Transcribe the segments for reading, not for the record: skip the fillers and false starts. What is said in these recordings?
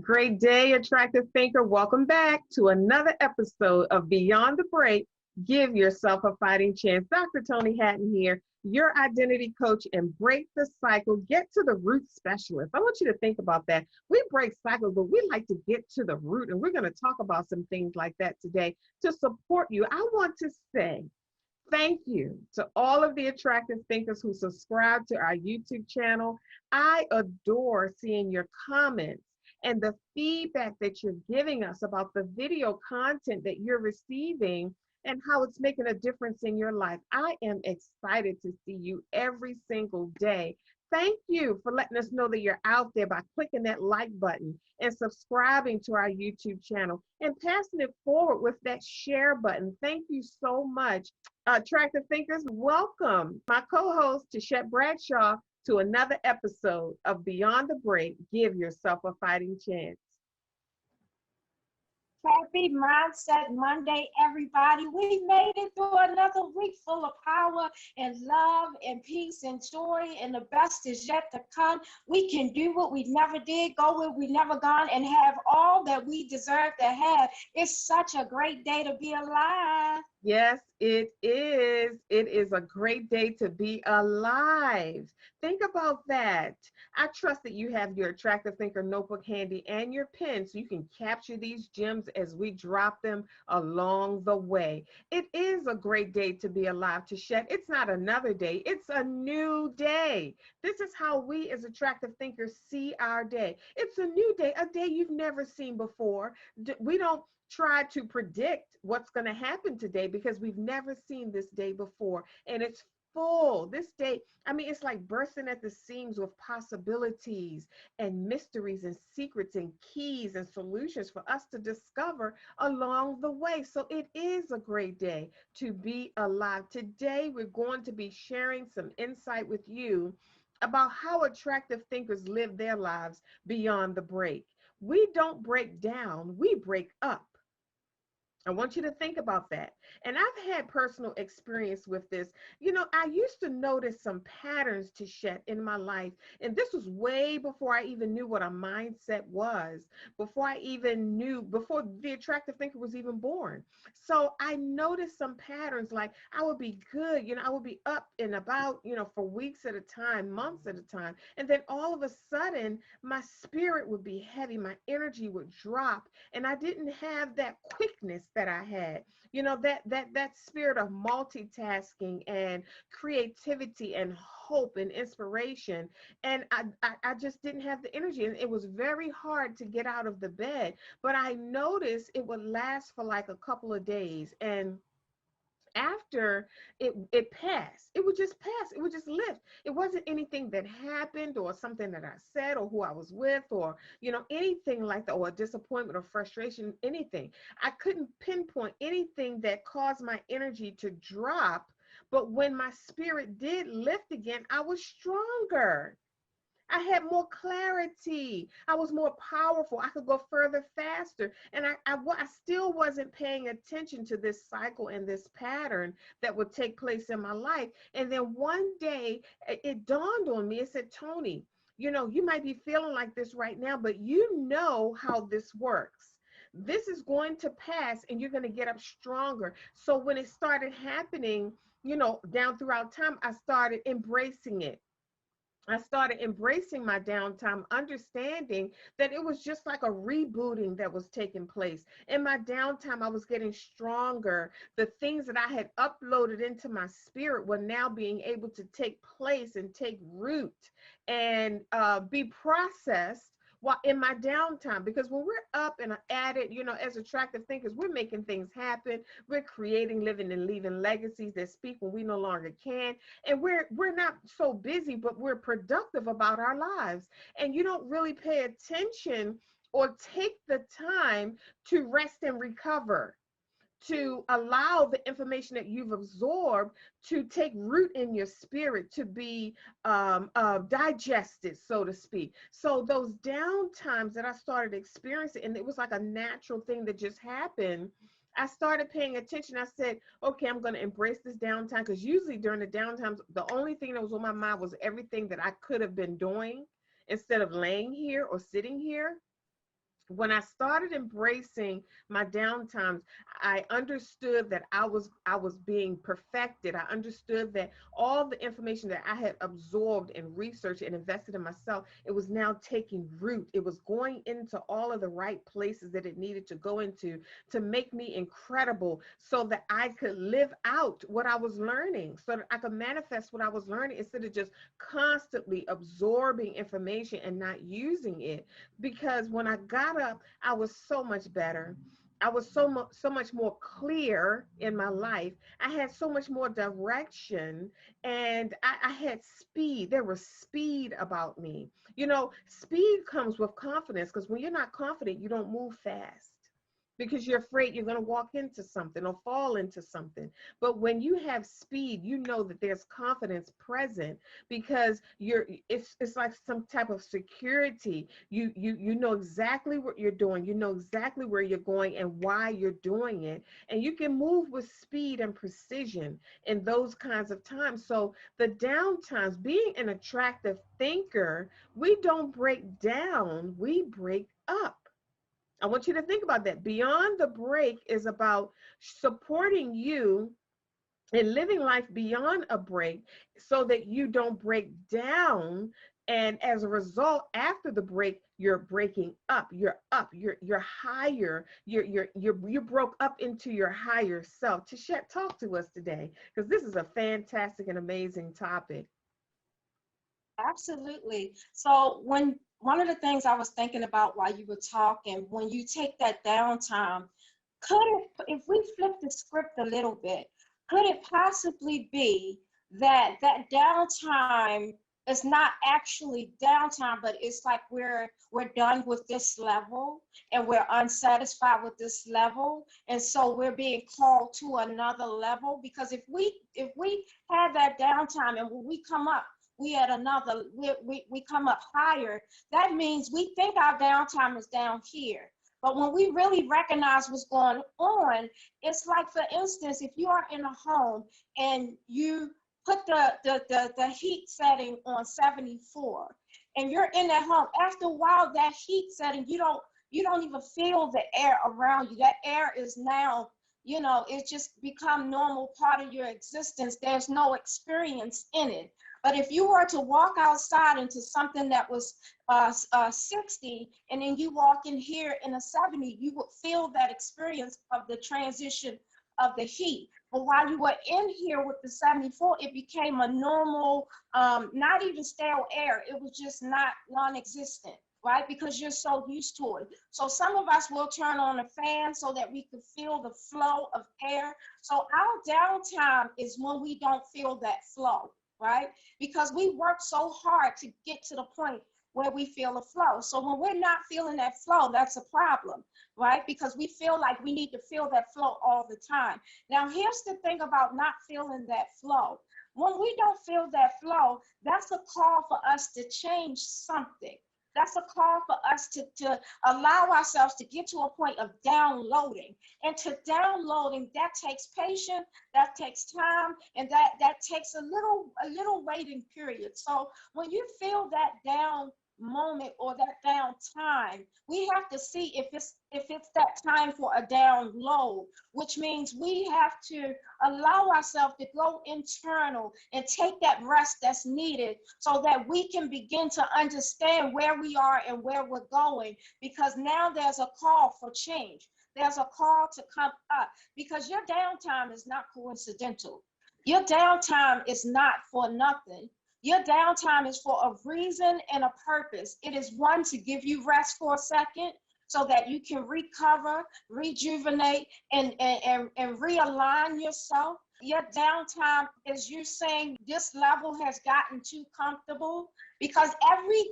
Great day, attractive thinker. Welcome back to another episode of Beyond the Break. Give yourself a fighting chance. Dr. Toni Hatton here, your identity coach, and break the cycle. Get to the root specialist. I want you to think about that. We break cycles, but we like to get to the root, and we're going to talk about some things like that today to support you. I want to say thank you to all of the attractive thinkers who subscribe to our YouTube channel. I adore seeing your comments and the feedback that you're giving us about the video content that you're receiving and how it's making a difference in your life. I am excited to see you every single day. Thank you for letting us know that you're out there by clicking that like button and subscribing to our YouTube channel and passing it forward with that share button. Thank you so much. Attractive thinkers, welcome my co-host Tichet Bradshaw to another episode of Beyond the Break. Give yourself a fighting chance. Happy Mindset Monday, everybody. We made it through another week full of power and love and peace and joy, and the best is yet to come. We can do what we never did, go where we never gone, and have all that we deserve to have. It's such a great day to be alive. Yes, it is. It is a great day to be alive. Think about that. I trust that you have your Attractive Thinker notebook handy and your pen so you can capture these gems as we drop them along the way. It is a great day to be alive, Tichet. It's not another day. It's a new day. This is how we as attractive thinkers see our day. It's a new day, a day you've never seen before. We don't try to predict what's going to happen today because we've never seen this day before, and it's full. This day, I mean, it's like bursting at the seams with possibilities and mysteries and secrets and keys and solutions for us to discover along the way. So it is a great day to be alive. Today we're going to be sharing some insight with you about how attractive thinkers live their lives beyond the break. We don't break down, we break up. I want you to think about that. And I've had personal experience with this. You know, I used to notice some patterns, Tichet, in my life. And this was way before I even knew what a mindset was, before the attractive thinker was even born. So I noticed some patterns, like I would be good, I would be up and about, for weeks at a time, months at a time. And then all of a sudden, my spirit would be heavy, my energy would drop, and I didn't have that quickness that I had, that spirit of multitasking and creativity and hope and inspiration. And I just didn't have the energy, and it was very hard to get out of the bed. But I noticed it would last for like a couple of days, and after it passed, it would just pass, it would just lift. It wasn't anything that happened or something that I said or who I was with or anything like that, or a disappointment or frustration, anything. I couldn't pinpoint anything that caused my energy to drop, but when my spirit did lift again, I was stronger. I had more clarity. I was more powerful. I could go further faster. And I still wasn't paying attention to this cycle and this pattern that would take place in my life. And then one day it dawned on me. It said, Toni, you might be feeling like this right now, but you know how this works. This is going to pass and you're going to get up stronger. So when it started happening, down throughout time, I started embracing it. I started embracing my downtime, understanding that it was just like a rebooting that was taking place. In my downtime, I was getting stronger. The things that I had uploaded into my spirit were now being able to take place and take root and be processed while in my downtime. Because when we're up and at it, as attractive thinkers, we're making things happen. We're creating, living, and leaving legacies that speak when we no longer can. And we're not so busy, but we're productive about our lives. And you don't really pay attention or take the time to rest and recover, to allow the information that you've absorbed to take root in your spirit, to be digested, so to speak. So those down times that I started experiencing, and it was like a natural thing that just happened, I started paying attention. I said, okay, I'm going to embrace this downtime, because usually during the downtimes, the only thing that was on my mind was everything that I could have been doing instead of laying here or sitting here. when I started embracing my downtimes, I understood that I was being perfected. I understood that all the information that I had absorbed and researched and invested in myself, it was now taking root. It was going into all of the right places that it needed to go into to make me incredible so that I could live out what I was learning, so that I could manifest what I was learning instead of just constantly absorbing information and not using it. Because when I got up, I was so much better. I was so much more clear in my life. I had so much more direction, and I had speed. There was speed about me. You know, speed comes with confidence, because when you're not confident, you don't move fast because you're afraid you're going to walk into something or fall into something. But when you have speed, you know that there's confidence present, because it's like some type of security. You know exactly what you're doing. You know exactly where you're going and why you're doing it. And you can move with speed and precision in those kinds of times. So the downtimes, being an attractive thinker, we don't break down, we break up. I want you to think about that. Beyond the break is about supporting you and living life beyond a break, so that you don't break down. And as a result, after the break, you're breaking up. You're up. You're higher. You broke up into your higher self. Tichet, talk to us today, because this is a fantastic and amazing topic. Absolutely. So when one of the things I was thinking about while you were talking, when you take that downtime, could it, if we flip the script a little bit, could it possibly be that that downtime is not actually downtime, but it's like we're done with this level and we're unsatisfied with this level, and so we're being called to another level? Because if we had that downtime and when we come up, we at another we come up higher, that means we think our downtime is down here. But when we really recognize what's going on, it's like, for instance, if you are in a home and you put the heat setting on 74 and you're in that home, after a while, that heat setting, you don't even feel the air around you. That air is now, it's just become normal part of your existence. There's no experience in it. But if you were to walk outside into something that was 60, and then you walk in here in a 70, you would feel that experience of the transition of the heat. But while you were in here with the 74, it became a normal, not even stale air. It was just not non-existent, right? Because you're so used to it. So some of us will turn on a fan so that we can feel the flow of air. So our downtime is when we don't feel that flow, right? Because we work so hard to get to the point where we feel a flow. So when we're not feeling that flow, that's a problem, right? Because we feel like we need to feel that flow all the time. Now, here's the thing about not feeling that flow. When we don't feel that flow, that's a call for us to change something. That's a call for us to allow ourselves to get to a point of downloading. And to downloading, that takes patience, that takes time, and that takes a little waiting period. So when you feel that down moment or that down time, we have to see if it's that time for a download, which means we have to allow ourselves to go internal and take that rest that's needed so that we can begin to understand where we are and where we're going, because now there's a call for change. There's a call to come up, because your downtime is not coincidental. Your downtime is not for nothing. Your downtime is for a reason and a purpose. It is one, to give you rest for a second so that you can recover, rejuvenate, and realign yourself. Your downtime is you saying this level has gotten too comfortable, because every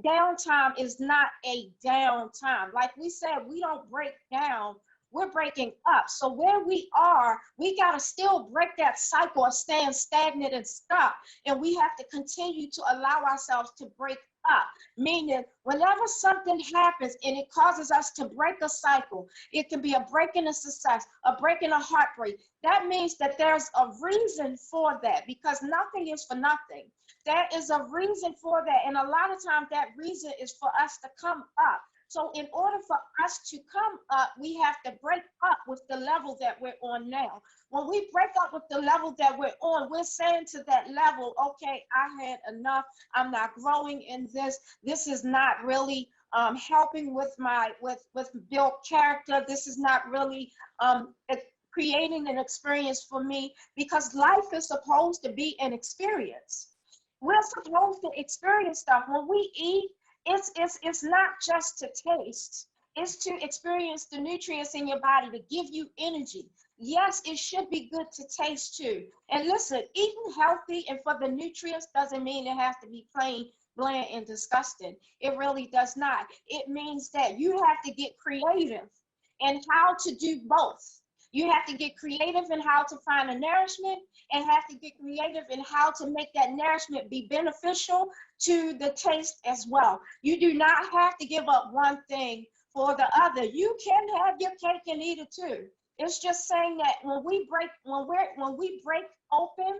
downtime is not a downtime. Like we said, we don't break down, we're breaking up. So where we are, we got to still break that cycle of staying stagnant and stuck. And we have to continue to allow ourselves to break up. Meaning, whenever something happens and it causes us to break a cycle, it can be a break in a success, a break in a heartbreak. That means that there's a reason for that, because nothing is for nothing. There is a reason for that. And a lot of times that reason is for us to come up So in order for us to come up, we have to break up with the level that we're on now. When we break up with the level that we're on, we're saying to that level, okay, I had enough. I'm not growing in this. This is not really helping with my with build character. This is not really creating an experience for me, because life is supposed to be an experience. We're supposed to experience stuff. When we eat, it's not just to taste. It's to experience the nutrients in your body to give you energy. Yes, it should be good to taste too. And listen, eating healthy and for the nutrients doesn't mean it has to be plain, bland, and disgusting. It really does not. It means that you have to get creative in how to do both. You have to get creative in how to find a nourishment, and have to get creative in how to make that nourishment be beneficial to the taste as well. You do not have to give up one thing for the other. You can have your cake and eat it too. It's just saying that when we break open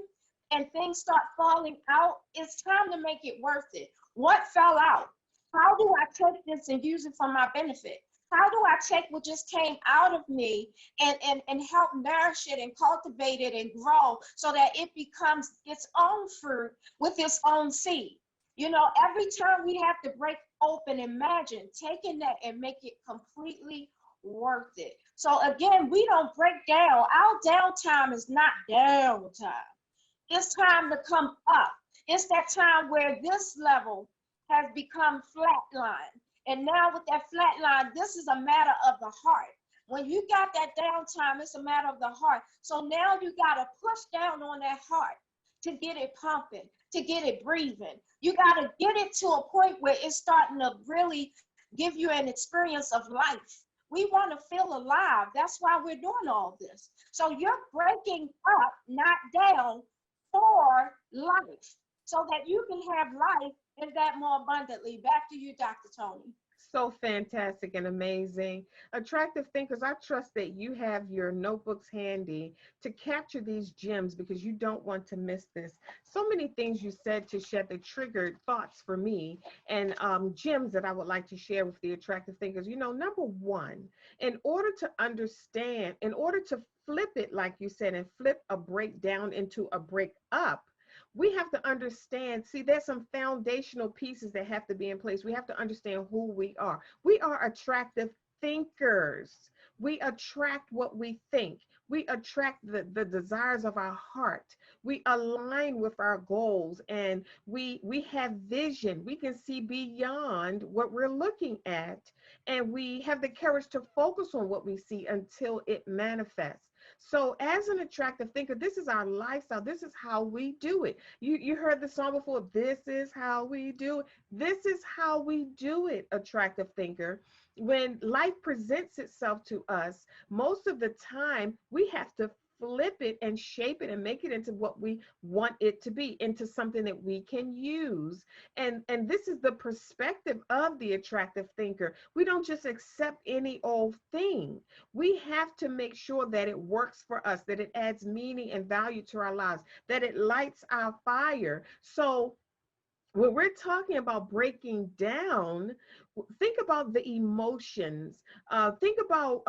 and things start falling out, it's time to make it worth it. What fell out? How do I take this and use it for my benefit? How do I take what just came out of me and help nourish it and cultivate it and grow so that it becomes its own fruit with its own seed? You know, every time we have to break open, imagine taking that and make it completely worth it. So again, we don't break down. Our downtime is not downtime. It's time to come up. It's that time where this level has become flatline. And now with that flat line, this is a matter of the heart. When you got that downtime, it's a matter of the heart. So now you got to push down on that heart to get it pumping, to get it breathing. You got to get it to a point where it's starting to really give you an experience of life. We want to feel alive. That's why we're doing all this. So you're breaking up, not down, for life, so that you can have life and that more abundantly. Back to you, Dr. Toni. So fantastic and amazing. Attractive thinkers, I trust that you have your notebooks handy to capture these gems, because you don't want to miss this. So many things you said, Tichet, that triggered thoughts for me, and gems that I would like to share with the attractive thinkers. You know, number one, in order to understand, in order to flip it, like you said, and flip a breakdown into a break up, we have to understand, see, there's some foundational pieces that have to be in place. We have to understand who we are. We are attractive thinkers. We attract what we think. We attract the desires of our heart. We align with our goals, and we have vision. We can see beyond what we're looking at, and we have the courage to focus on what we see until it manifests. So as an attractive thinker, this is our lifestyle. This is how we do it. You heard the song before, this is how we do it. This is how we do it, attractive thinker. When life presents itself to us, most of the time we have to flip it and shape it and make it into what we want it to be, into something that we can use. And this is the perspective of the attractive thinker. We don't just accept any old thing. We have to make sure that it works for us, that it adds meaning and value to our lives, that it lights our fire. So when we're talking about breaking down, think about the emotions. Think about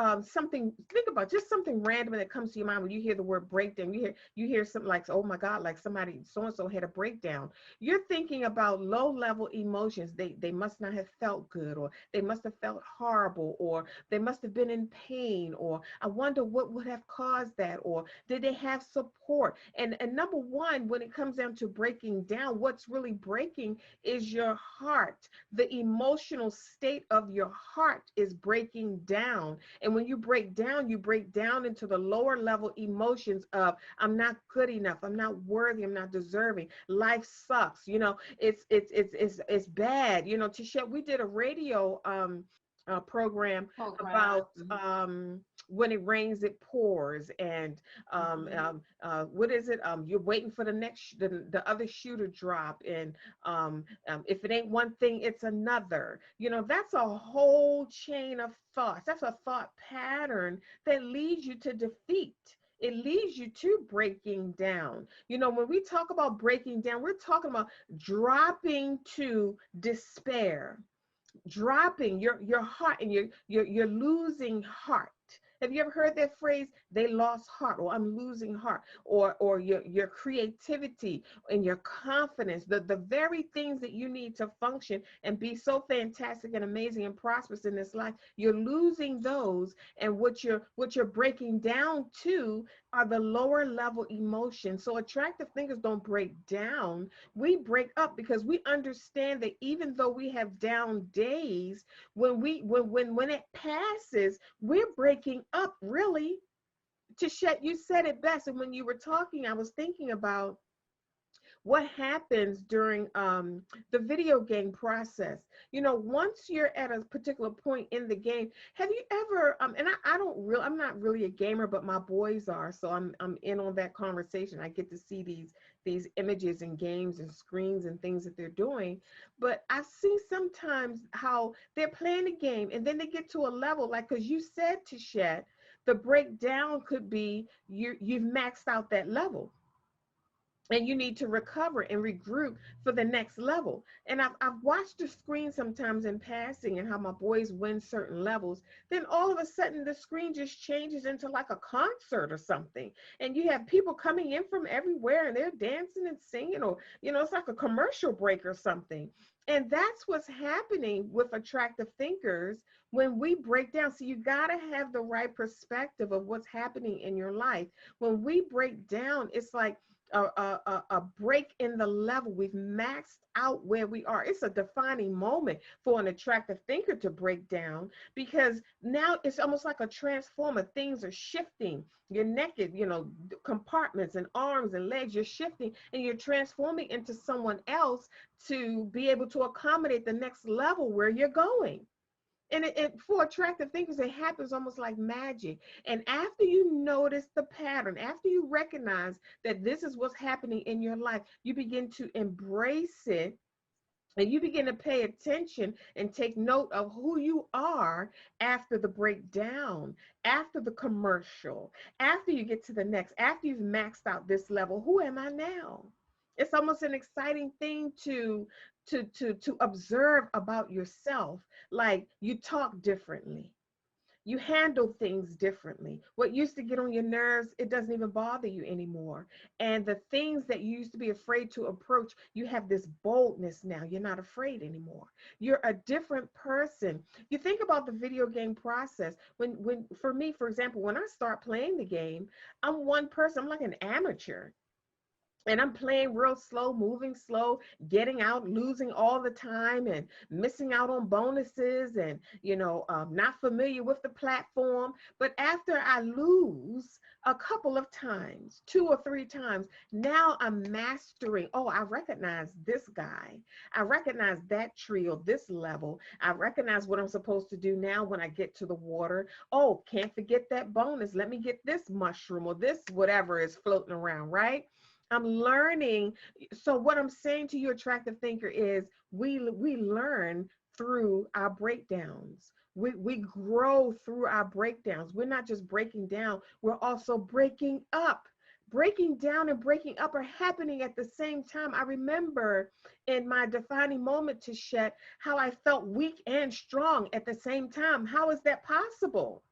think about just something random that comes to your mind when you hear the word breakdown. You hear something like, oh my God, like somebody so-and-so had a breakdown. You're thinking about low-level emotions. They must not have felt good, or they must have felt horrible, or they must have been in pain, or I wonder what would have caused that, or did they have support? And number one, when it comes down to breaking down, what's really breaking is your heart. The emotional state of your heart is breaking down. And when you break down into the lower level emotions of, I'm not good enough, I'm not worthy, I'm not deserving, life sucks, you know, it's bad. You know, Tichet, we did a radio program about when it rains it pours, and what is it, you're waiting for the other shoe to drop, and if it ain't one thing, it's another. You know, that's a whole chain of thoughts. That's a thought pattern that leads you to defeat. It leads you to breaking down. You know, when we talk about breaking down, we're talking about dropping to despair. dropping your heart, and you're losing heart. Have you ever heard that phrase, they lost heart, or I'm losing heart, or your creativity and your confidence, the very things that you need to function and be so fantastic and amazing and prosperous in this life, you're losing those. And what you're breaking down to are the lower level emotions. So attractive thinkers don't break down, we break up, because we understand that even though we have down days, when it passes, we're breaking up, really. Tichet, you said it best. And when you were talking, I was thinking about what happens during the video game process. Once you're at a particular point in the game, have you ever and I'm not really a gamer, but my boys are, so I'm in on that conversation. I get to see these images and games and screens and things that they're doing. But I see sometimes how they're playing a game, and then they get to a level, like, because you said, Tichet, the breakdown could be you've maxed out that level, and you need to recover and regroup for the next level. And I've watched the screen sometimes in passing, and how my boys win certain levels. Then all of a sudden the screen just changes into like a concert or something. And you have people coming in from everywhere, and they're dancing and singing, or, it's like a commercial break or something. And that's what's happening with attractive thinkers when we break down. So you got to have the right perspective of what's happening in your life. When we break down, it's like a break in the level. We've maxed out where we are. It's a defining moment for an attractive thinker to break down, because now it's almost like a transformer. Things are shifting. You're naked, compartments and arms and legs, you're shifting, and you're transforming into someone else to be able to accommodate the next level where you're going. And for attractive thinkers, it happens almost like magic. And after you notice the pattern, after you recognize that this is what's happening in your life, you begin to embrace it, and you begin to pay attention and take note of who you are after the breakdown, after the commercial, after you get to the next, after you've maxed out this level. Who am I now? It's almost an exciting thing to observe about yourself. Like, you talk differently, you handle things differently. What used to get on your nerves, it doesn't even bother you anymore. And the things that you used to be afraid to approach, you have this boldness now. You're not afraid anymore. You're a different person. You think about the video game process. When for me, for example, when I start playing the game, I'm one person. I'm like an amateur. And I'm playing real slow, moving slow, getting out, losing all the time, and missing out on bonuses, and, not familiar with the platform. But after I lose a couple of times, 2 or 3 times, now I'm mastering. Oh, I recognize this guy. I recognize that tree or this level. I recognize what I'm supposed to do now when I get to the water. Oh, can't forget that bonus. Let me get this mushroom or this whatever is floating around, right? I'm learning. So what I'm saying to you, attractive thinker, is we learn through our breakdowns. We grow through our breakdowns. We're not just breaking down, we're also breaking up. Breaking down and breaking up are happening at the same time. I remember in my defining moment, Tichet, how I felt weak and strong at the same time. How is that possible?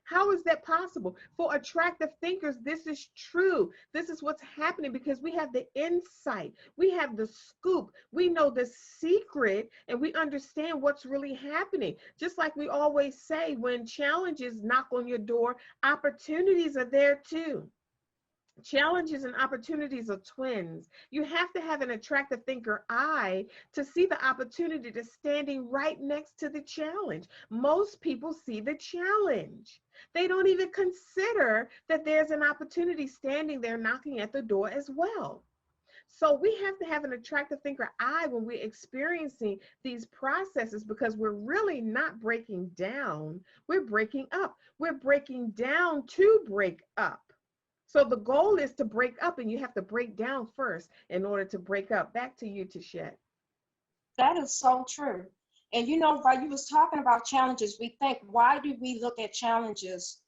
How is that possible? For attractive thinkers, this is true. This is what's happening, because we have the insight. We have the scoop. We know the secret, and we understand what's really happening. Just like we always say, when challenges knock on your door, opportunities are there too. Challenges and opportunities are twins. You have to have an attractive thinker eye to see the opportunity that's standing right next to the challenge. Most people see the challenge. They don't even consider that there's an opportunity standing there knocking at the door as well. So we have to have an attractive thinker eye when we're experiencing these processes, because we're really not breaking down, we're breaking up. We're breaking down to break up. So the goal is to break up, and you have to break down first in order to break up. Back to you, Tichet. That is so true. And while you was talking about challenges, we think, why do we look at challenges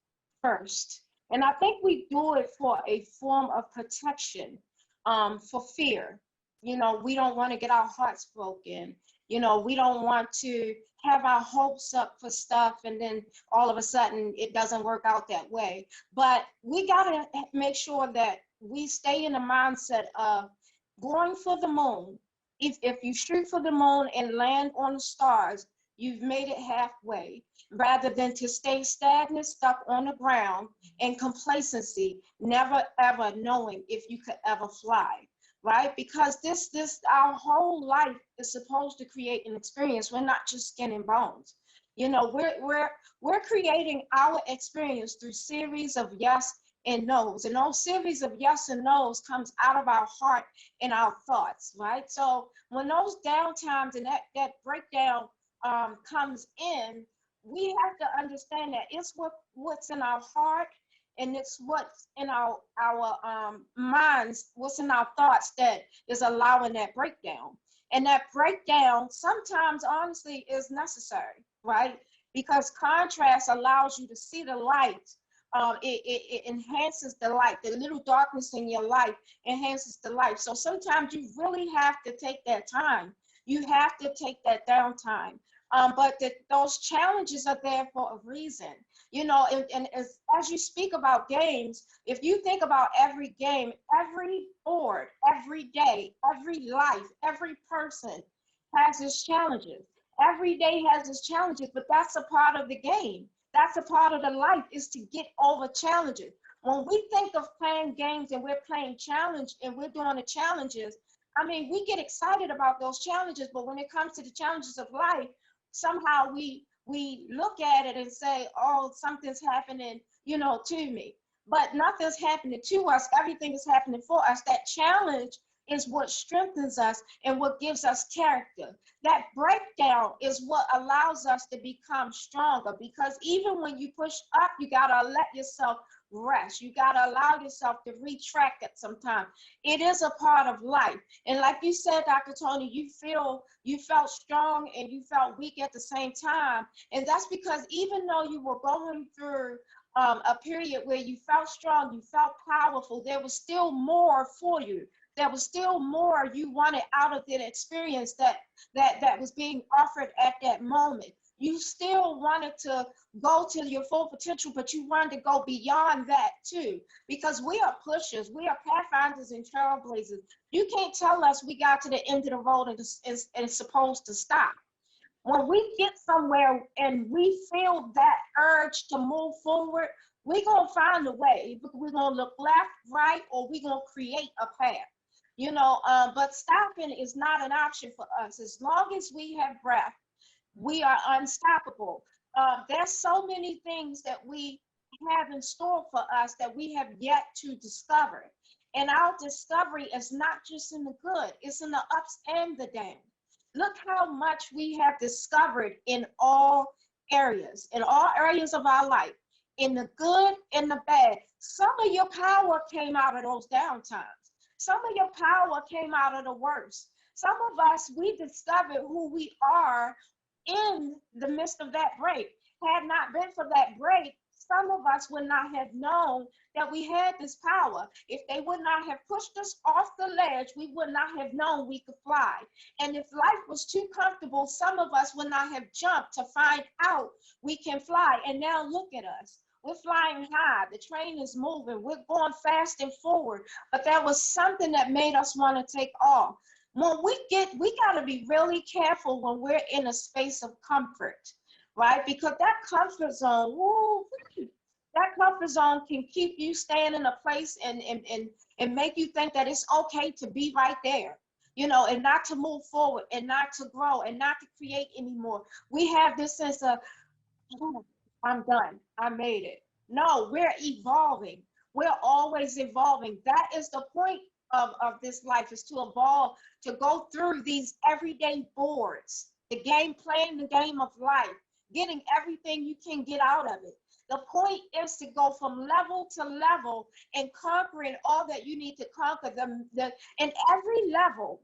first? And I think we do it for a form of protection, for fear. We don't want to get our hearts broken. We don't want to have our hopes up for stuff and then all of a sudden it doesn't work out that way. But we got to make sure that we stay in the mindset of going for the moon. If you shoot for the moon and land on the stars, you've made it halfway, rather than to stay stagnant, stuck on the ground in complacency, never ever knowing if you could ever fly, right? Because this our whole life is supposed to create an experience. We're not just skin and bones. We're creating our experience through series of yes and no's, and those series of yes and no's comes out of our heart and our thoughts, right? So when those downtimes and that breakdown comes in, we have to understand that it's what's in our heart, and it's what's in our minds, what's in our thoughts that is allowing that breakdown. And that breakdown sometimes, honestly, is necessary, right? Because contrast allows you to see the light. It enhances the light. The little darkness in your life enhances the light. So sometimes you really have to take that time. You have to take that downtime. But those challenges are there for a reason. And as you speak about games, if you think about every game, every board, every day, every life, every person has its challenges. Every day has its challenges, but that's a part of the game. That's a part of the life, is to get over challenges. When we think of playing games and we're playing challenge and we're doing the challenges, I mean, we get excited about those challenges, but when it comes to the challenges of life, somehow we look at it and say, oh, something's happening, to me. But nothing's happening to us. Everything is happening for us. That challenge is what strengthens us and what gives us character. That breakdown is what allows us to become stronger, because even when you push up, you got to let yourself rest. You got to allow yourself to retract it sometimes. It is a part of life. And like you said, Dr. Toni, you felt strong and you felt weak at the same time. And that's because even though you were going through a period where you felt strong, you felt powerful, there was still more for you. There was still more you wanted out of that experience that was being offered at that moment. You still wanted to go to your full potential, but you wanted to go beyond that too, because we are pushers, we are pathfinders and trailblazers. You can't tell us we got to the end of the road and it's supposed to stop. When we get somewhere and we feel that urge to move forward, we're going to find a way. We're going to look left, right, or we're going to create a path. But stopping is not an option for us. As long as we have breath, we are unstoppable. There's so many things that we have in store for us that we have yet to discover. And our discovery is not just in the good, it's in the ups and the downs. Look how much we have discovered in all areas of our life, in the good and the bad. Some of your power came out of those downtimes. Some of your power came out of the worst. Some of us, we discovered who we are in the midst of that break. Had not been for that break, some of us would not have known that we had this power. If they would not have pushed us off the ledge, we would not have known we could fly. And if life was too comfortable, some of us would not have jumped to find out we can fly. And now look at us. We're flying high. The train is moving. We're going fast and forward. But there was something that made us want to take off. When we got to be really careful when we're in a space of comfort, right? Because that comfort zone, can keep you staying in a place and make you think that it's okay to be right there, and not to move forward and not to grow and not to create anymore. We have this sense of, oh, I'm done. I made it. No, we're evolving. We're always evolving. That is the point of this life, is to evolve, to go through these everyday boards, playing the game of life, getting everything you can get out of it. The point is to go from level to level and conquering all that you need to conquer them. And every level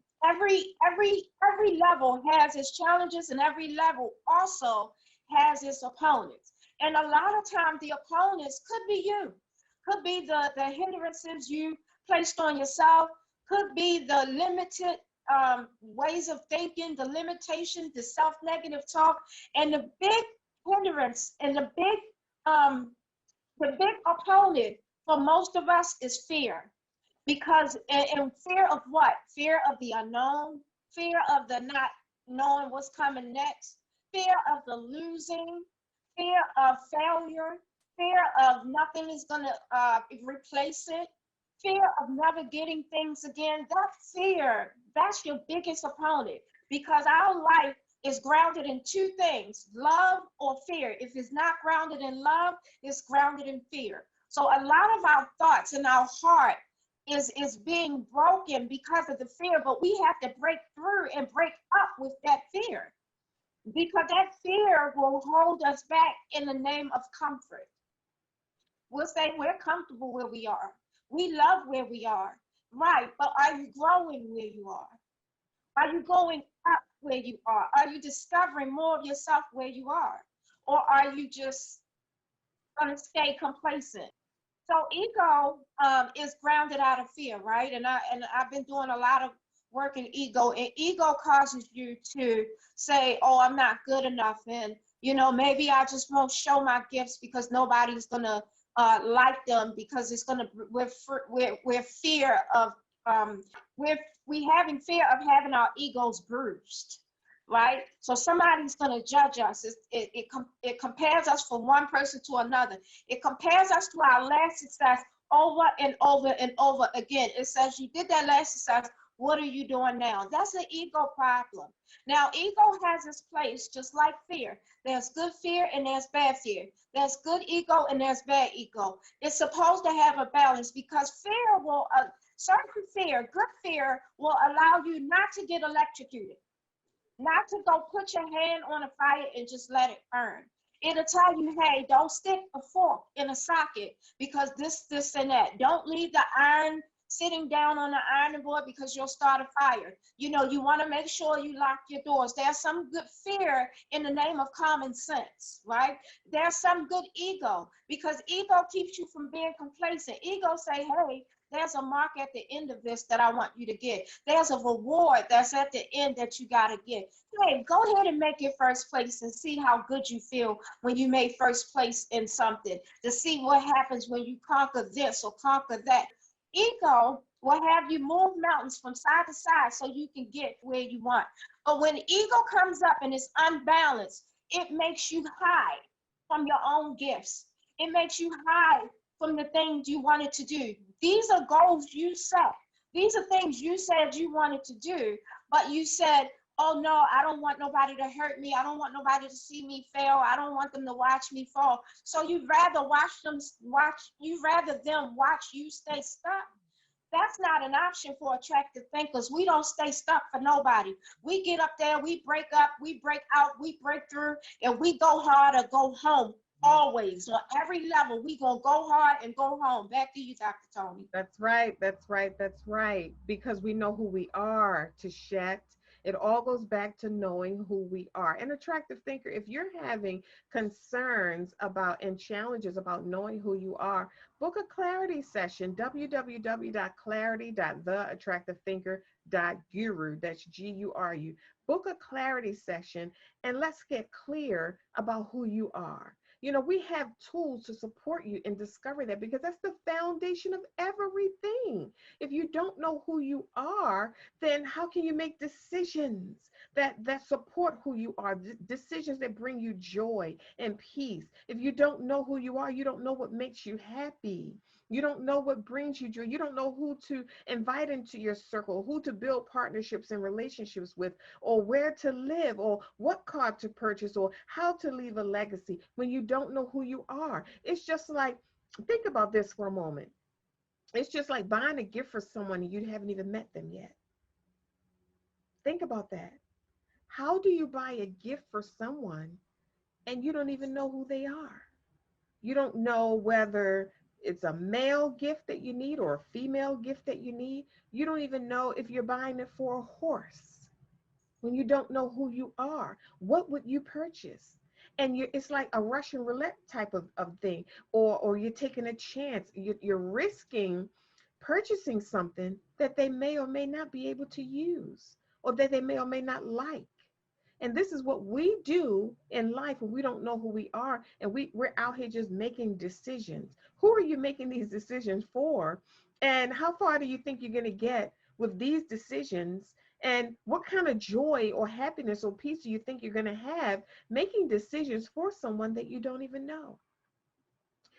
has its challenges, and every level also has its opponents. And a lot of times the opponents could be you, could be the hindrances you placed on yourself, could be the limited ways of thinking, the limitation, the self-negative talk, and the big hindrance and um, the big opponent for most of us is fear. Because and fear of what? Fear of the unknown, fear of the not knowing what's coming next, fear of the losing, fear of failure, fear of nothing is going to replace it, fear of never getting things again. That fear, that's your biggest opponent, because our life is grounded in two things: love or fear. If it's not grounded in love, it's grounded in fear. So a lot of our thoughts in our heart is being broken because of the fear, but we have to break through and break up with that fear, because that fear will hold us back in the name of comfort. We'll say we're comfortable where we are. We love where we are. Right, but are you growing where you are? Are you going up where you are? Are you discovering more of yourself where you are? Or are you just going to stay complacent? So ego is grounded out of fear, right? And I've been doing a lot of work in ego, and ego causes you to say, "Oh, I'm not good enough," and maybe I just won't show my gifts because nobody's gonna like them, because it's gonna we're fear of we're we having fear of having our egos bruised, right? So somebody's going to judge us. It compares us from one person to another. It compares us to our last success over and over and over again. It says, you did that last success. What are you doing now? That's an ego problem. Now, ego has its place, just like fear. There's good fear and there's bad fear. There's good ego and there's bad ego. It's supposed to have a balance, because fear will, certain fear, good fear, will allow you not to get electrocuted, not to go put your hand on a fire and just let it burn. It'll tell you, hey, don't stick a fork in a socket because this, and that. Don't leave the iron sitting down on the ironing board because you'll start a fire. You want to make sure you lock your doors. There's some good fear in the name of common sense, right? There's some good ego, because ego keeps you from being complacent. Ego say, hey, there's a mark at the end of this that I want you to get. There's a reward that's at the end that you got to get. Hey, go ahead and make your first place and see how good you feel when you made first place in something, to see what happens when you conquer this or conquer that. Ego will have you move mountains from side to side so you can get where you want. But when ego comes up and it's unbalanced, it makes you hide from your own gifts. It makes you hide from the things you wanted to do. These are goals you set. These are things you said you wanted to do, but you said, oh no, I don't want nobody to hurt me. I don't want nobody to see me fail. I don't want them to watch me fall. So you'd rather them watch you stay stuck. That's not an option for attractive thinkers. We don't stay stuck for nobody. We get up there, we break up, we break out, we break through, and we go hard or go home. Always, on every level, we gonna go hard and go home. Back to you, Dr. Toni. That's right. That's right. That's right. Because we know who we are, Tichet. It all goes back to knowing who we are. An attractive thinker, if you're having concerns about and challenges about knowing who you are, book a clarity session, www.clarity.theattractivethinker.guru. That's Guru. Book a clarity session and let's get clear about who you are. We have tools to support you in discovering that, because that's the foundation of everything. If you don't know who you are, then how can you make decisions that support who you are, decisions that bring you joy and peace? If you don't know who you are, you don't know what makes you happy. You don't know what brings you joy. You don't know who to invite into your circle, who to build partnerships and relationships with, or where to live, or what car to purchase, or how to leave a legacy when you don't know who you are. It's just like, think about this for a moment. It's just like buying a gift for someone and you haven't even met them yet. Think about that. How do you buy a gift for someone and you don't even know who they are? You don't know whether it's a male gift that you need or a female gift that you need. You don't even know if you're buying it for a horse when you don't know who you are. What would you purchase? And it's like a Russian roulette type of thing, or you're taking a chance. You're risking purchasing something that they may or may not be able to use. or that they may or may not like. And this is what we do in life when we don't know who we are, and we're out here just making decisions. Who are you making these decisions for? And how far do you think you're going to get with these decisions? And what kind of joy or happiness or peace do you think you're going to have making decisions for someone that you don't even know,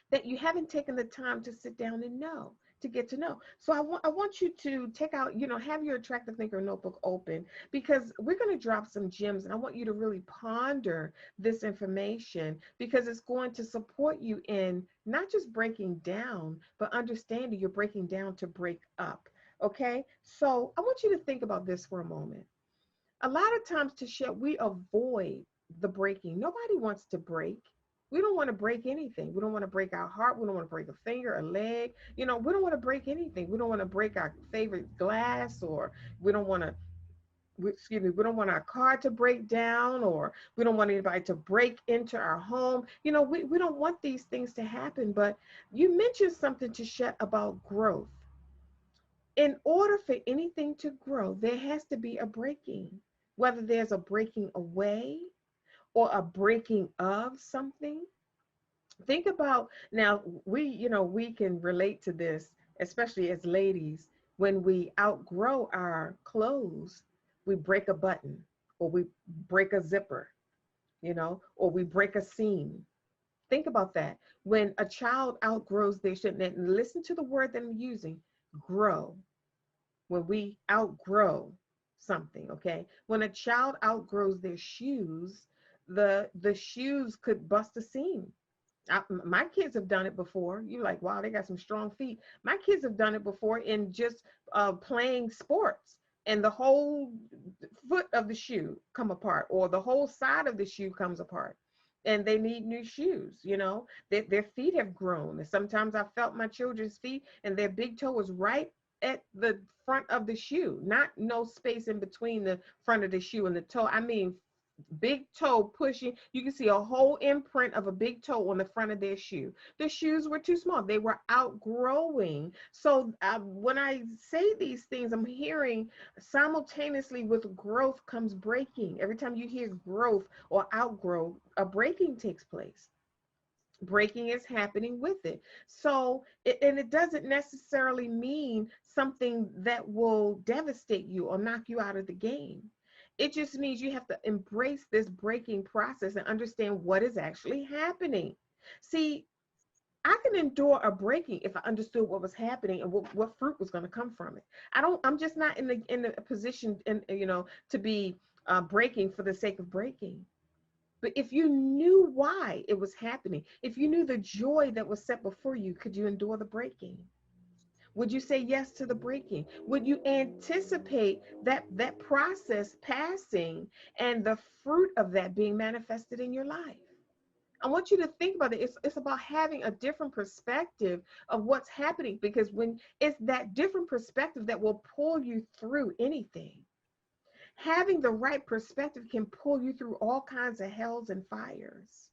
that you haven't taken the time to sit down and know, to get to know? So I want you to take out, have your Attractive Thinker notebook open, because we're going to drop some gems, and I want you to really ponder this information, because it's going to support you in not just breaking down, but understanding you're breaking down to break up. Okay, so I want you to think about this for a moment. A lot of times, to share, we avoid the breaking. Nobody wants to break. We don't want to break anything. We don't want to break our heart. We don't want to break a finger, a leg. We don't want to break anything. We don't want to break our favorite glass, or we don't want to, we don't want our car to break down, or we don't want anybody to break into our home. We don't want these things to happen. But you mentioned something, to Shet, about growth. In order for anything to grow, there has to be a breaking, whether there's a breaking away or a breaking of something. Think about, now, we can relate to this, especially as ladies. When we outgrow our clothes, we break a button, or we break a zipper, or we break a seam. Think about that. When a child outgrows their shit, and listen to the word that I'm using, grow. When we outgrow something, okay? When a child outgrows their shoes, the shoes could bust a seam. My kids have done it before. You're like, wow, they got some strong feet. My kids have done it before in just playing sports, and the whole foot of the shoe come apart, or the whole side of the shoe comes apart, and they need new shoes. Their feet have grown, and sometimes I felt my children's feet, and their big toe was right at the front of the shoe, not no space in between the front of the shoe and the toe. I mean, big toe pushing. You can see a whole imprint of a big toe on the front of their shoe. The shoes were too small. They were outgrowing. So when I say these things, I'm hearing simultaneously with growth comes breaking. Every time you hear growth or outgrow, a breaking takes place. Breaking is happening with it. So, and it doesn't necessarily mean something that will devastate you or knock you out of the game. It just means you have to embrace this breaking process and understand what is actually happening. See, I can endure a breaking if I understood what was happening and what fruit was going to come from it. I'm just not in the position, to be breaking for the sake of breaking. But if you knew why it was happening, if you knew the joy that was set before you, could you endure the breaking? Would you say yes to the breaking? Would you anticipate that process passing and the fruit of that being manifested in your life? I want you to think about it. It's about having a different perspective of what's happening, because when it's that different perspective that will pull you through anything. Having the right perspective can pull you through all kinds of hells and fires.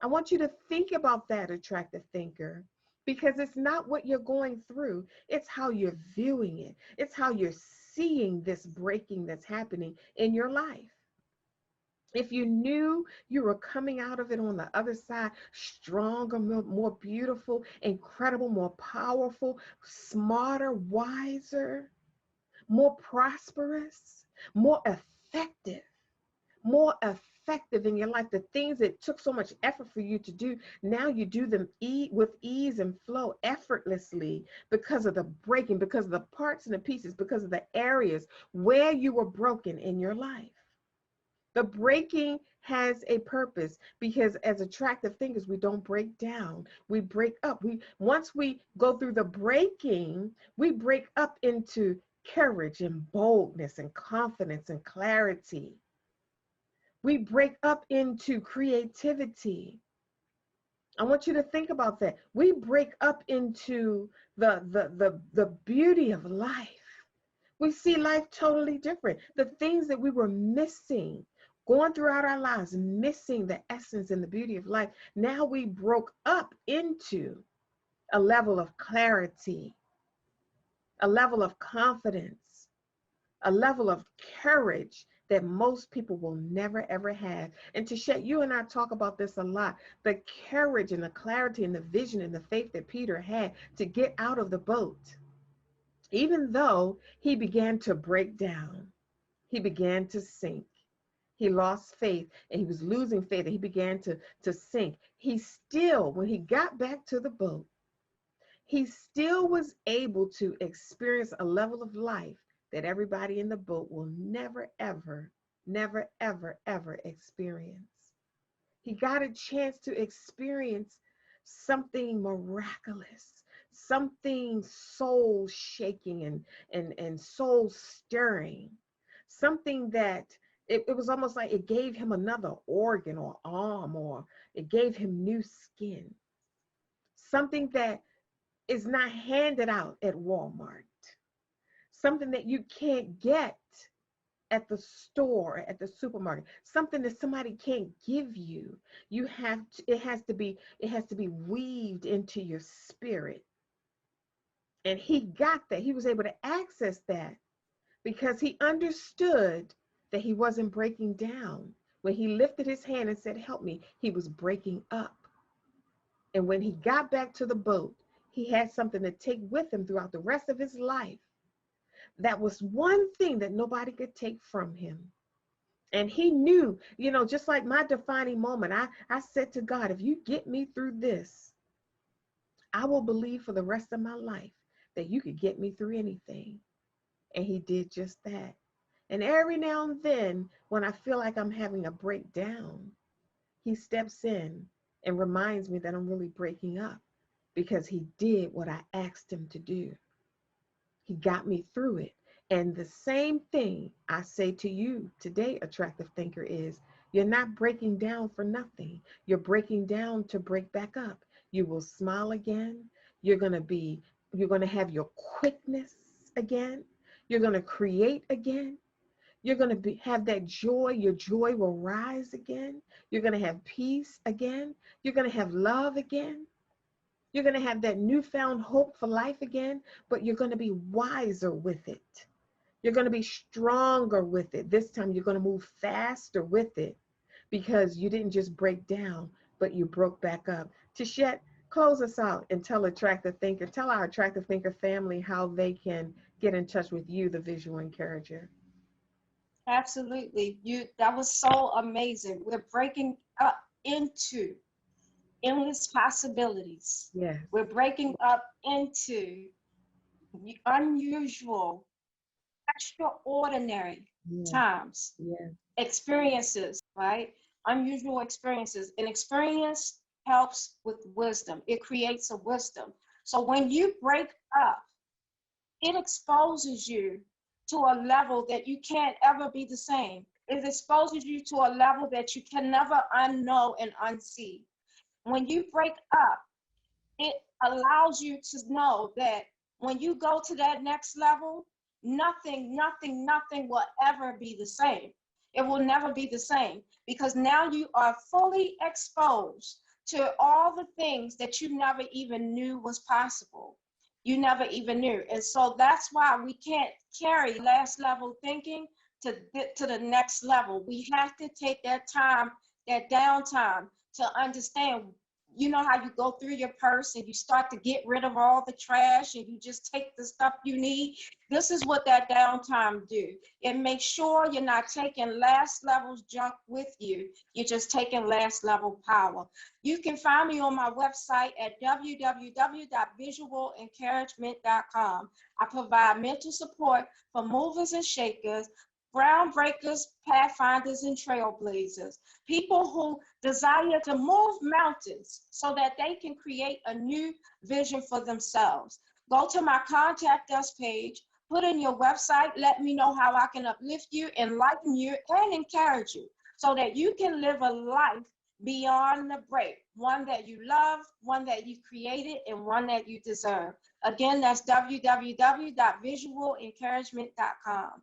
I want you to think about that, attractive thinker, because it's not what you're going through. It's how you're viewing it. It's how you're seeing this breaking that's happening in your life. If you knew you were coming out of it on the other side, stronger, more beautiful, incredible, more powerful, smarter, wiser, more prosperous, more effective, in your life. The things that took so much effort for you to do, now you do them with ease and flow, effortlessly, because of the breaking, because of the parts and the pieces, because of the areas where you were broken in your life. The breaking has a purpose, because as attractive thinkers, we don't break down, we break up. Once we go through the breaking, we break up into courage and boldness and confidence and clarity. We break up into creativity. I want you to think about that. We break up into the beauty of life. We see life totally different. The things that we were missing, going throughout our lives, missing the essence and the beauty of life, now we broke up into a level of clarity, a level of confidence, a level of courage that most people will never ever have. And Tichet, you and I talk about this a lot. The courage and the clarity and the vision and the faith that Peter had to get out of the boat, even though he began to break down, he began to sink. He lost faith and he was losing faith and he began to sink. He still, when he got back to the boat, he still was able to experience a level of life that everybody in the boat will never, ever, never, ever, ever experience. He got a chance to experience something miraculous, something soul shaking and soul stirring, something that it was almost like it gave him another organ or arm, or it gave him new skin, something that is not handed out at Walmart, something that you can't get at the store, at the supermarket, something that somebody can't give you. You have to, it has to be weaved into your spirit. And he got that. He was able to access that because he understood that he wasn't breaking down. When he lifted his hand and said, "Help me," he was breaking up. And when he got back to the boat, he had something to take with him throughout the rest of his life. That was one thing that nobody could take from him. And he knew, just like my defining moment, I said to God, if you get me through this, I will believe for the rest of my life that you could get me through anything. And he did just that. And every now and then, when I feel like I'm having a breakdown, he steps in and reminds me that I'm really breaking up because he did what I asked him to do. He got me through it. And the same thing I say to you today, attractive thinker, is you're not breaking down for nothing. You're breaking down to break back up. You will smile again. You're going to have your quickness again. You're going to create again. You're going to have that joy. Your joy will rise again. You're going to have peace again. You're going to have love again. You're going to have that newfound hope for life again, but you're going to be wiser with it. You're going to be stronger with it. This time you're going to move faster with it because you didn't just break down, but you broke back up. Tichet, close us out and tell our Attractive Thinker family how they can get in touch with you, the visual encourager. Absolutely. That was so amazing. We're breaking up into endless possibilities. Yes. We're breaking up into unusual, extraordinary Yes. times, Yes. experiences, right? Unusual experiences. And experience helps with wisdom. It creates a wisdom. So when you break up, it exposes you to a level that you can't ever be the same. It exposes you to a level that you can never unknow and unsee. When you break up, it allows you to know that when you go to that next level, nothing will ever be the same. It will never be the same because now you are fully exposed to all the things that you never even knew was possible. You never even knew. And so that's why we can't carry last level thinking to the next level. We have to take that time, that downtime, to understand. You know how you go through your purse and you start to get rid of all the trash and you just take the stuff you need. This is what that downtime do. It makes sure you're not taking last level's junk with you. You're just taking last level power. You can find me on my website at www.visualencouragement.com. I provide mental support for movers and shakers, groundbreakers, pathfinders, and trailblazers, people who desire to move mountains so that they can create a new vision for themselves. Go to my contact us page, put in your website, let me know how I can uplift you, enlighten you, and encourage you so that you can live a life beyond the break, one that you love, one that you created, and one that you deserve. Again, that's www.visualencouragement.com.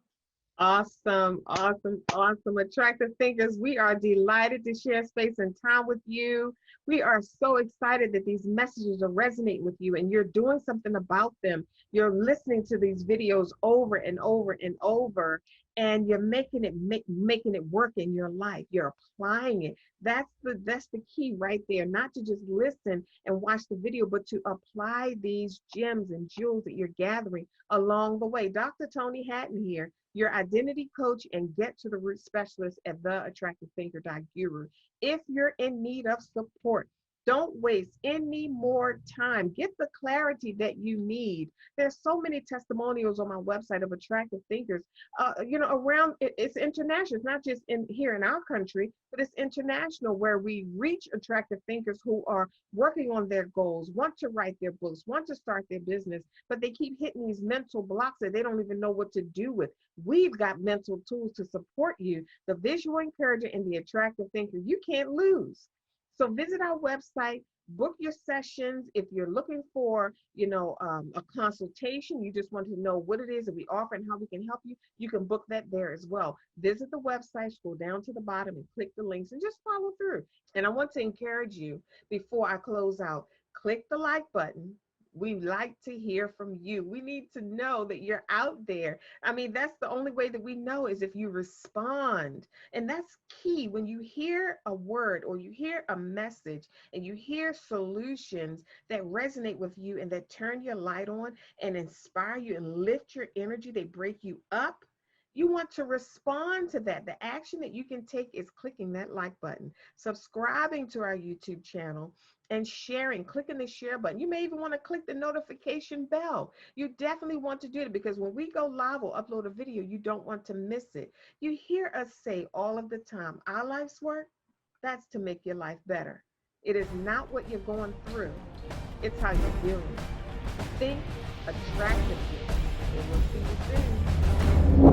Awesome, awesome, awesome. Attractive thinkers, we are delighted to share space and time with you. We are so excited that these messages are resonating with you and you're doing something about them. You're listening to these videos over and over and over, and you're making it work in your life. You're applying it. That's the key right there. Not to just listen and watch the video, but to apply these gems and jewels that you're gathering along the way. Dr. Toni Hatton here, your identity coach and get to the root specialist at theattractivethinker.guru. If you're in need of support, don't waste any more time. Get the clarity that you need. There's so many testimonials on my website of attractive thinkers. Around it's international. It's not just in here in our country, but it's international where we reach attractive thinkers who are working on their goals, want to write their books, want to start their business, but they keep hitting these mental blocks that they don't even know what to do with. We've got mental tools to support you. The visual encourager and the attractive thinker, you can't lose. So visit our website, book your sessions. If you're looking for, a consultation, you just want to know what it is that we offer and how we can help you, you can book that there as well. Visit the website, scroll down to the bottom and click the links and just follow through. And I want to encourage you before I close out, click the like button. We like to hear from you. We need to know that you're out there. I mean, that's the only way that we know is if you respond. And that's key. When you hear a word or you hear a message and you hear solutions that resonate with you and that turn your light on and inspire you and lift your energy, they break you up. You want to respond to that. The action that you can take is clicking that like button, subscribing to our YouTube channel, and sharing, clicking the share button. You may even want to click the notification bell. You definitely want to do it because when we go live or upload a video, you don't want to miss it. You hear us say all of the time, our life's work, that's to make your life better. It is not what you're going through. It's how you're doing it. Think attractively, and we'll see you soon.